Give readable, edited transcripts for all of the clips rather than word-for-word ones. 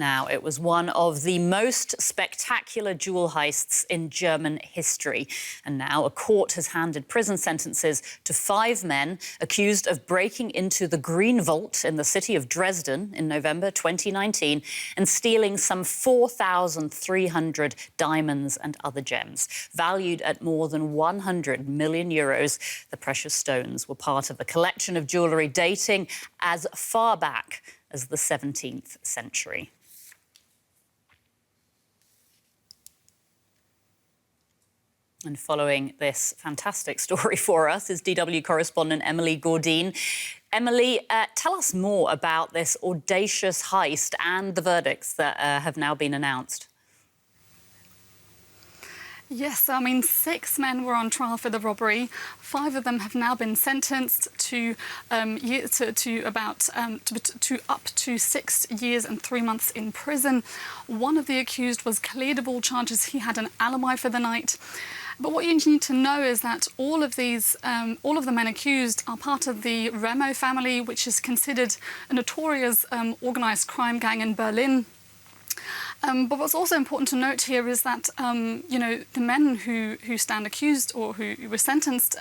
Now, it was one of the most spectacular jewel heists in German history. And now a court has handed prison sentences to 5 men accused of breaking into the Green Vault in the city of Dresden in November 2019 and stealing some 4,300 diamonds and other gems. Valued at more than 100 million euros, the precious stones were part of a collection of jewellery dating as far back as the 17th century. And following this fantastic story for us is DW correspondent Emily Gordine. Emily, tell us more about this audacious heist and the verdicts that have now been announced. Yes, I mean, 6 men were on trial for the robbery. 5 of them have now been sentenced to up to 6 years and 3 months in prison. One of the accused was cleared of all charges. He had an alibi for the night. But what you need to know is that all of the men accused are part of the Remo family, which is considered a notorious organised crime gang in Berlin. But what's also important to note here is that, the men who stand accused or who were sentenced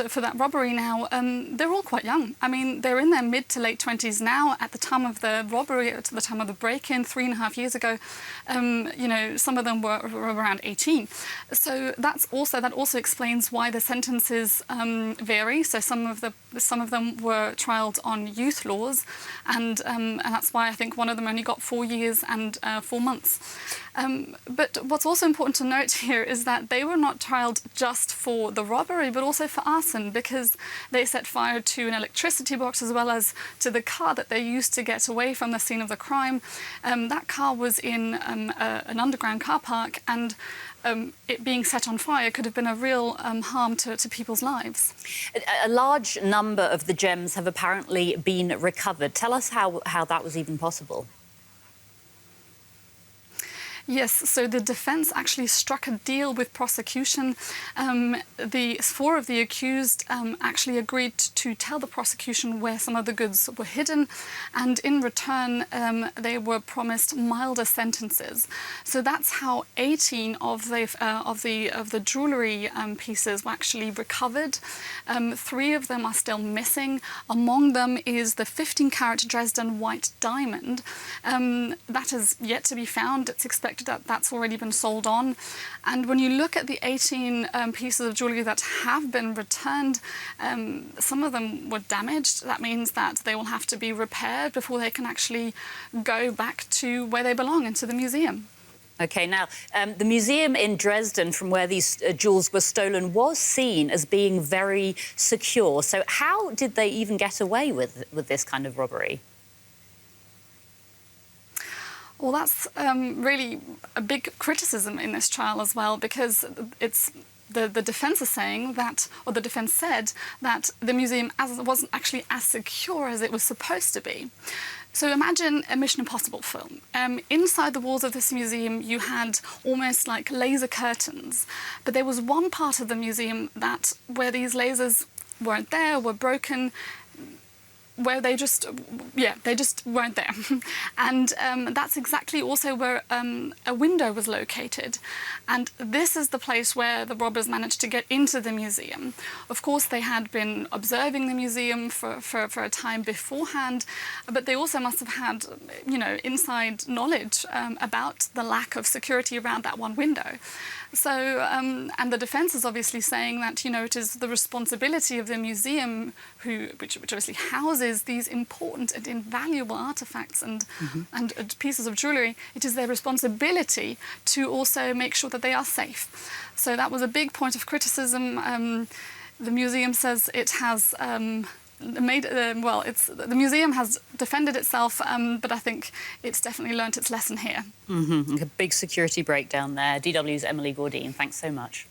for that robbery now, they're all quite young. I mean, they're in their mid to late 20s now at the time of the robbery, at the time of the break-in 3.5 years ago. Some of them were around 18. So that also explains why the sentences vary. So some of them were trialled on youth laws, and that's why I think one of them only got 4 years and 4 months. But what's also important to note here is that they were not trialled just for the robbery, but also for arson, because they set fire to an electricity box as well as to the car that they used to get away from the scene of the crime. That car was in an underground car park, and it being set on fire could have been a real harm to people's lives. A large number of the gems have apparently been recovered. Tell us how that was even possible. Yes, so the defence actually struck a deal with prosecution. The 4 of the accused actually agreed to tell the prosecution where some of the goods were hidden, and in return they were promised milder sentences. So that's how 18 of the jewellery pieces were actually recovered. 3 of them are still missing. Among them is the 15-carat Dresden white diamond. That is yet to be found. It's expected that that's already been sold on. And when you look at the 18 pieces of jewellery that have been returned, some of them were damaged. That means that they will have to be repaired before they can actually go back to where they belong, into the museum. OK, now, the museum in Dresden, from where these jewels were stolen, was seen as being very secure. So how did they even get away with this kind of robbery? Well, that's really a big criticism in this trial as well, because it's the defence is saying that, or the defence said that the museum wasn't actually as secure as it was supposed to be. So imagine a Mission Impossible film. Inside the walls of this museum, you had almost like laser curtains, but there was one part of the museum where these lasers weren't there, were broken, where they just weren't there. And that's exactly also where a window was located. And this is the place where the robbers managed to get into the museum. Of course, they had been observing the museum for a time beforehand, but they also must have had, inside knowledge about the lack of security around that one window. So, and the defence is obviously saying that, it is the responsibility of the museum, which obviously houses these important and invaluable artefacts and pieces of jewellery. It is their responsibility to also make sure that they are safe. So that was a big point of criticism. The museum says it has the museum has defended itself, but I think it's definitely learnt its lesson here. A big security breakdown there. DW's Emily Gordine, thanks so much.